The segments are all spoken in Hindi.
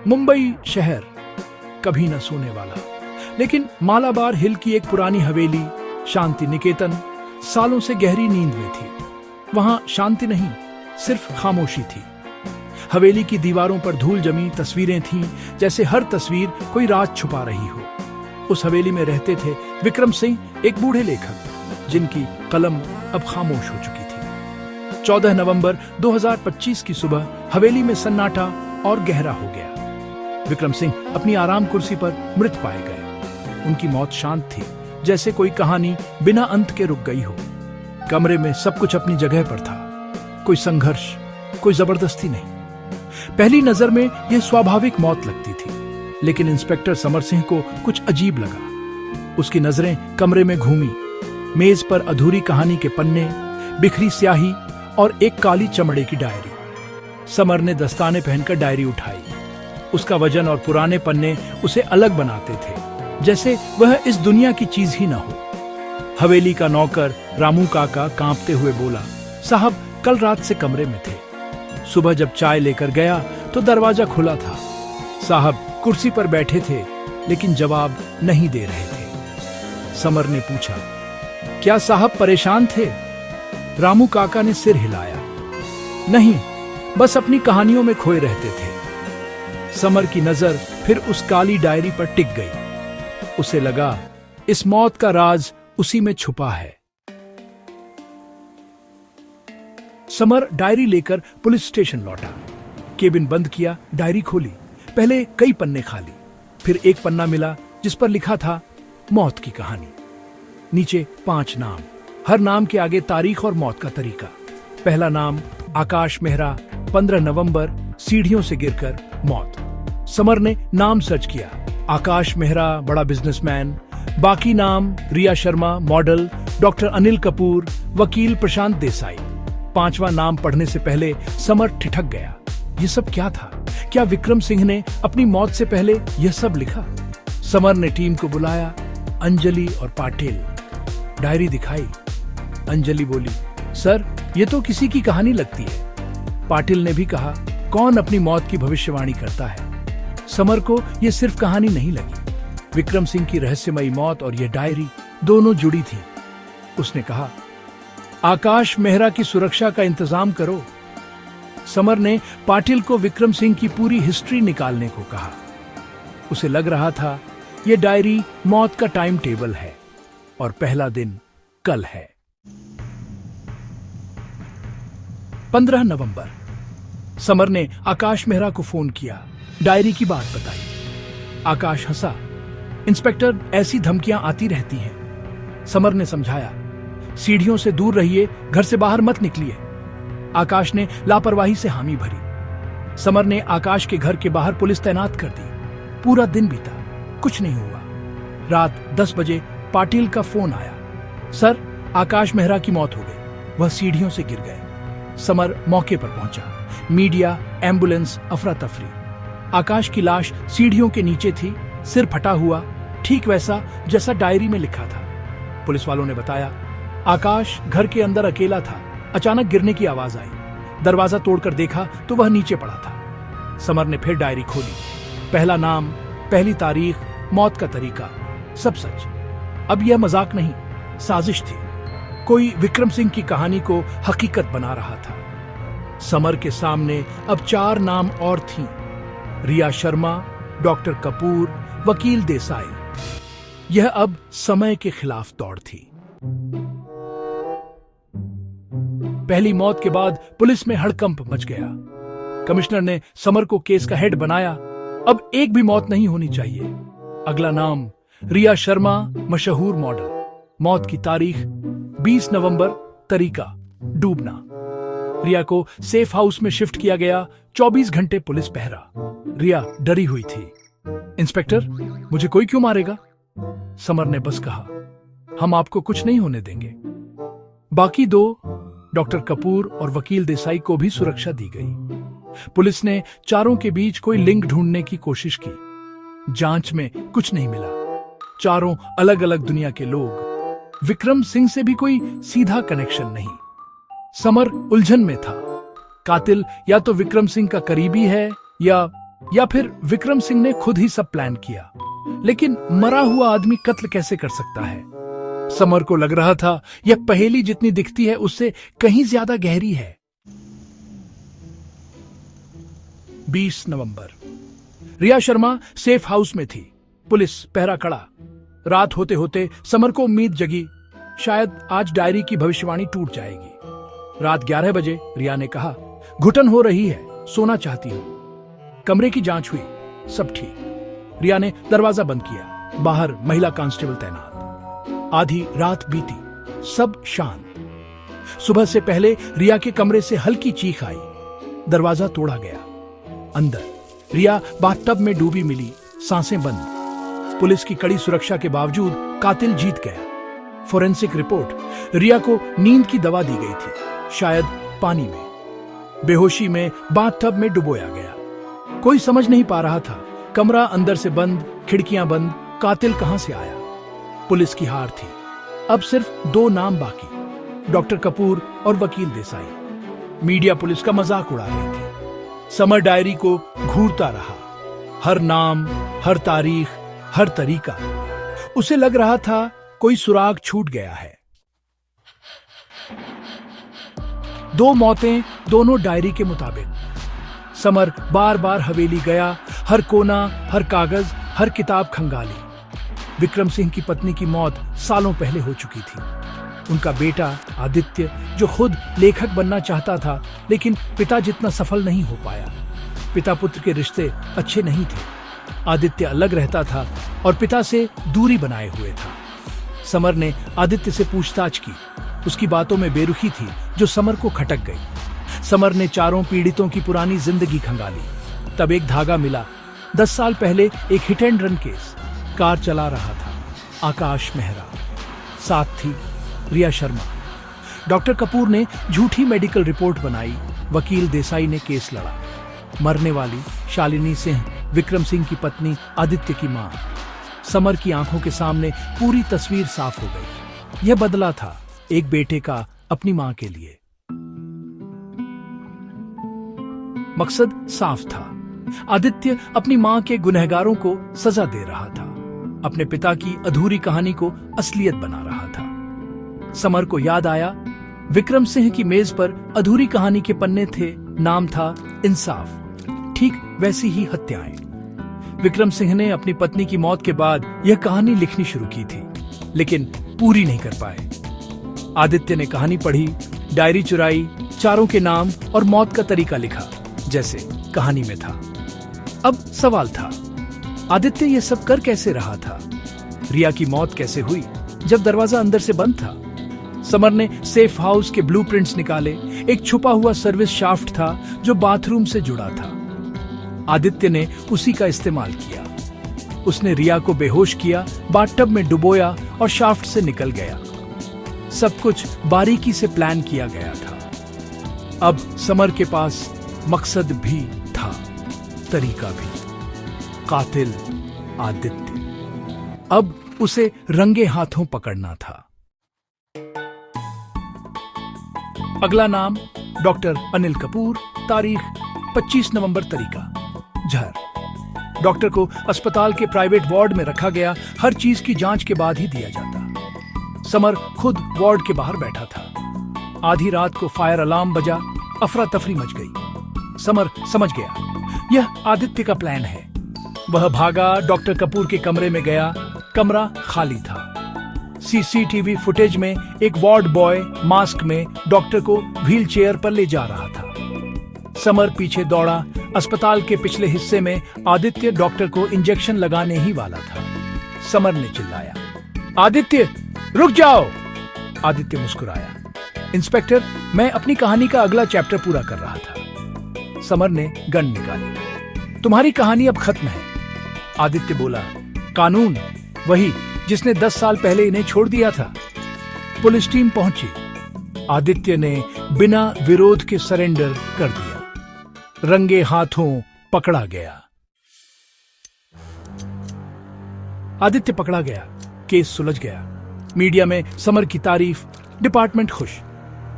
मुंबई शहर कभी न सोने वाला, लेकिन मालाबार हिल की एक पुरानी हवेली शांति निकेतन सालों से गहरी नींद में थी। वहां शांति नहीं, सिर्फ खामोशी थी। हवेली की दीवारों पर धूल जमी तस्वीरें थीं, जैसे हर तस्वीर कोई राज छुपा रही हो। उस हवेली में रहते थे विक्रम सिंह, एक बूढ़े लेखक जिनकी कलम अब खामोश हो चुकी थी। 14 नवंबर 2025 की सुबह हवेली में सन्नाटा और गहरा हो गया। विक्रम सिंह अपनी आराम कुर्सी पर मृत पाए गए। उनकी मौत शांत थी, जैसे कोई कहानी बिना अंत के रुक गई हो। कमरे में सब कुछ अपनी जगह पर था, कोई संघर्ष, कोई जबरदस्ती नहीं। पहली नजर में यह स्वाभाविक मौत लगती थी, लेकिन इंस्पेक्टर समर सिंह को कुछ अजीब लगा। उसकी नजरें कमरे में घूमी। मेज पर अधूरी कहानी के पन्ने, बिखरी स्याही और एक काली चमड़े की डायरी। समर ने दस्ताने पहनकर डायरी उठाई। उसका वजन और पुराने पन्ने उसे अलग बनाते थे, जैसे वह इस दुनिया की चीज ही न हो। हवेली का नौकर रामू काका कांपते हुए बोला, साहब कल रात से कमरे में थे। सुबह जब चाय लेकर गया तो दरवाजा खुला था। साहब कुर्सी पर बैठे थे, लेकिन जवाब नहीं दे रहे थे। समर ने पूछा, क्या साहब परेशान थे? रामू काका ने सिर हिलाया, नहीं, बस अपनी कहानियों में खोए रहते थे। समर की नजर फिर उस काली डायरी पर टिक गई। उसे लगा इस मौत का राज उसी में छुपा है। समर डायरी लेकर पुलिस स्टेशन लौटा। केबिन बंद किया, डायरी खोली। पहले कई पन्ने खाली, फिर एक पन्ना मिला जिस पर लिखा था मौत की कहानी। नीचे 5 नाम, हर नाम के आगे तारीख और मौत का तरीका। पहला नाम आकाश मेहरा, 15 नवंबर, सीढ़ियों से गिरकर मौत। समर ने नाम सर्च किया। आकाश मेहरा बड़ा बिजनेसमैन, बाकी नाम रिया शर्मा मॉडल, डॉक्टर अनिल कपूर, वकील प्रशांत देसाई। 5वां नाम पढ़ने से पहले समर ठिठक गया। ये सब क्या था? क्या विक्रम सिंह ने अपनी मौत से पहले यह सब लिखा? समर ने टीम को बुलाया, अंजलि और पाटिल। डायरी दिखाई। अंजलि बोली, सर ये तो किसी की कहानी लगती है। पाटिल ने भी कहा, कौन अपनी मौत की भविष्यवाणी करता है? समर को यह सिर्फ कहानी नहीं लगी। विक्रम सिंह की रहस्यमयी मौत और यह डायरी दोनों जुड़ी थी। उसने कहा, आकाश मेहरा की सुरक्षा का इंतजाम करो। समर ने पाटिल को विक्रम सिंह की पूरी हिस्ट्री निकालने को कहा। उसे लग रहा था यह डायरी मौत का टाइम टेबल है और पहला दिन कल है। 15 नवंबर। समर ने आकाश मेहरा को फोन किया, डायरी की बात बताई। आकाश हंसा, इंस्पेक्टर ऐसी धमकियां आती रहती हैं। समर ने समझाया, सीढ़ियों से दूर रहिए, घर से बाहर मत निकलिए। आकाश ने लापरवाही से हामी भरी। समर ने आकाश के घर के बाहर पुलिस तैनात कर दी। पूरा दिन बीता, कुछ नहीं हुआ। रात 10 बजे पाटिल का फोन आया, सर आकाश मेहरा की मौत हो गई, वह सीढ़ियों से गिर गए। समर मौके पर पहुंचा। मीडिया, एम्बुलेंस, अफरा तफरी। आकाश की लाश सीढ़ियों के नीचे थी, सिर फटा हुआ, ठीक वैसा जैसा डायरी में लिखा था। पुलिस वालों ने बताया, आकाश घर के अंदर अकेला था। अचानक गिरने की आवाज आई। दरवाजा तोड़कर देखा तो वह नीचे पड़ा था। समर ने फिर डायरी खोली। पहला नाम, पहली तारीख, मौत का तरीका, सब सच। अब यह मजाक नहीं, साजिश थी। कोई विक्रम सिंह की कहानी को हकीकत बना रहा था। समर के सामने अब 4 नाम और थीं, रिया शर्मा, डॉक्टर कपूर, वकील देसाई। यह अब समय के खिलाफ दौड़ थी। पहली मौत के बाद पुलिस में हड़कंप मच गया। कमिश्नर ने समर को केस का हेड बनाया। अब एक भी मौत नहीं होनी चाहिए। अगला नाम रिया शर्मा, मशहूर मॉडल। मौत की तारीख 20 नवंबर, तरीका डूबना। रिया को सेफ हाउस में शिफ्ट किया गया। 24 घंटे पुलिस पहरा। रिया डरी हुई थी। इंस्पेक्टर मुझे कोई क्यों मारेगा? समर ने बस कहा, हम आपको कुछ नहीं होने देंगे। बाकी 2 डॉक्टर कपूर और वकील देसाई को भी सुरक्षा दी गई। पुलिस ने चारों के बीच कोई लिंक ढूंढने की कोशिश की। जांच में कुछ नहीं मिला। चारों अलग अलग दुनिया के लोग। विक्रम सिंह से भी कोई सीधा कनेक्शन नहीं। समर उलझन में था। कातिल या तो विक्रम सिंह का करीबी है या या फिर विक्रम सिंह ने खुद ही सब प्लान किया? लेकिन मरा हुआ आदमी कत्ल कैसे कर सकता है? समर को लग रहा था यह पहेली जितनी दिखती है उससे कहीं ज्यादा गहरी है। 20 नवंबर। रिया शर्मा सेफ हाउस में थी। पुलिस पहरा खड़ा। रात होते होते समर को उम्मीद जगी, शायद आज डायरी की भविष्यवाणी टूट जाएगी। रात 11 बजे रिया ने कहा, घुटन हो रही है, सोना चाहती हूं। कमरे की जांच हुई, सब ठीक। रिया ने दरवाजा बंद किया। बाहर महिला कांस्टेबल तैनात। आधी रात बीती, सब शांत। सुबह से पहले रिया के कमरे से हल्की चीख आई। दरवाजा तोड़ा गया। अंदर रिया बाथटब में डूबी मिली, सांसें बंद। पुलिस की कड़ी सुरक्षा के बावजूद कातिल जीत गया। फोरेंसिक रिपोर्ट, रिया को नींद की दवा दी गई थी, शायद पानी में। बेहोशी में बाथटब में डुबोया गया। कोई समझ नहीं पा रहा था, कमरा अंदर से बंद, खिड़कियां बंद, कातिल कहां से आया? पुलिस की हार थी। अब सिर्फ 2 नाम बाकी, डॉक्टर कपूर और वकील देसाई। मीडिया पुलिस का मजाक उड़ा रही थी। समर डायरी को घूरता रहा, हर नाम, हर तारीख, हर तरीका। उसे लग रहा था कोई सुराग छूट गया है। 2 मौतें, दोनों डायरी के मुताबिक। समर बार बार हवेली गया, हर कोना, हर कागज, हर किताब खंगाली। विक्रम सिंह की पत्नी की मौत सालों पहले हो चुकी थी। उनका बेटा आदित्य, जो खुद लेखक बनना चाहता था, लेकिन पिता जितना सफल नहीं हो पाया। पिता पुत्र के रिश्ते अच्छे नहीं थे। आदित्य अलग रहता था और पिता से दूरी बनाए हुए था। समर ने आदित्य से पूछताछ की। उसकी बातों में बेरुखी थी जो समर को खटक गई। समर ने चारों पीड़ितों की पुरानी जिंदगी खंगाली। तब एक धागा मिला। 10 साल पहले एक hit and run case. Car चला रहा था आकाश मेहरा, साथ थी रिया शर्मा। डॉक्टर कपूर ने झूठी मेडिकल रिपोर्ट बनाई। वकील देसाई ने केस लड़ा। मरने वाली शालिनी सिंह, विक्रम सिंह की पत्नी, आदित्य की मां। समर की आंखों के सामने पूरी तस्वीर साफ हो गई। यह बदला था एक बेटे का अपनी मां के लिए। मकसद साफ था। आदित्य अपनी मां के गुनहगारों को सजा दे रहा था, अपने पिता की अधूरी कहानी को असलियत बना रहा था। समर को याद आया, विक्रम सिंह की मेज पर अधूरी कहानी के पन्ने थे, नाम था इंसाफ। ठीक वैसी ही हत्याएं। विक्रम सिंह ने अपनी पत्नी की मौत के बाद यह कहानी लिखनी शुरू की थी, लेकिन पूरी नहीं कर पाए। आदित्य ने कहानी पढ़ी, डायरी चुराई, चारों के नाम और मौत का तरीका लिखा जैसे कहानी में था। अब सवाल था, आदित्य ये सब कर कैसे रहा था? रिया की मौत कैसे हुई जब दरवाजा अंदर से बंद था? समर ने सेफ हाउस के ब्लूप्रिंट्स निकाले। एक छुपा हुआ सर्विस शाफ्ट था जो बाथरूम से जुड़ा था। आदित्य ने उसी का इस्तेमाल किया। उसने रिया को बेहोश किया, बाथटब में डुबोया और शाफ्ट से निकल गया। सब कुछ बारीकी से प्लान किया गया था। अब समर के पास मकसद भी था, तरीका भी। कातिल आदित्य। अब उसे रंगे हाथों पकड़ना था। अगला नाम डॉक्टर अनिल कपूर। तारीख 25 नवंबर। तरीका झर। डॉक्टर को अस्पताल के प्राइवेट वार्ड में रखा गया। हर चीज की जांच के बाद ही दिया जाता। समर खुद वार्ड के बाहर बैठा था। आधी रात को फायर अलार्म बजा। अफरा तफरी मच गई। समर समझ गया यह आदित्य का प्लान है। वह भागा, डॉक्टर कपूर के कमरे में गया। कमरा खाली था। सीसीटीवी फुटेज में एक वार्ड बॉय मास्क में डॉक्टर को व्हील चेयर पर ले जा रहा था। समर पीछे दौड़ा। अस्पताल के पिछले हिस्से में आदित्य डॉक्टर को इंजेक्शन लगाने ही वाला था। समर ने चिल्लाया, आदित्य रुक जाओ। आदित्य मुस्कुराया, इंस्पेक्टर मैं अपनी कहानी का अगला चैप्टर पूरा कर रहा था। समर ने गन निकाली। तुम्हारी कहानी अब खत्म है। आदित्य बोला, कानून वही जिसने 10 साल पहले इन्हें छोड़ दिया था। पुलिस टीम पहुंची। आदित्य ने बिना विरोध के सरेंडर कर दिया। रंगे हाथों पकड़ा गया। आदित्य पकड़ा गया। केस सुलझ गया। मीडिया में समर की तारीफ, डिपार्टमेंट खुश।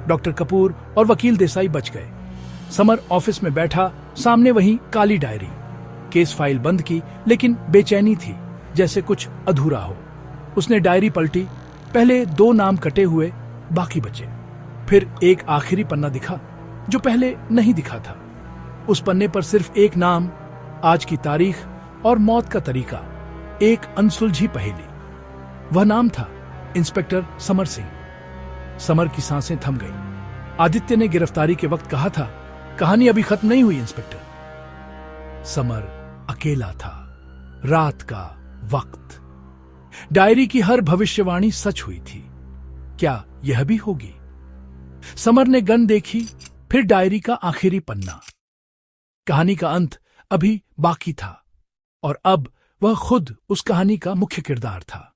डॉक्टर कपूर और वकील देसाई बच गए। समर ऑफिस में बैठा, सामने वही काली डायरी। केस फाइल बंद की, लेकिन बेचैनी थी, जैसे कुछ अधूरा हो। उसने डायरी पलटी। पहले 2 नाम कटे हुए, बाकी बचे। फिर एक आखिरी पन्ना दिखा जो पहले नहीं दिखा था। उस पन्ने पर सिर्फ एक नाम, आज की तारीख और मौत का तरीका, एक अनसुलझी पहेली। वह नाम था इंस्पेक्टर समर सिंह। समर की सांसें थम गई। आदित्य ने गिरफ्तारी के वक्त कहा था, कहानी अभी खत्म नहीं हुई इंस्पेक्टर। समर अकेला था। रात का वक्त। डायरी की हर भविष्यवाणी सच हुई थी। क्या यह भी होगी? समर ने गन देखी, फिर डायरी का आखिरी पन्ना। कहानी का अंत अभी बाकी था, और अब वह खुद उस कहानी का मुख्य किरदार था।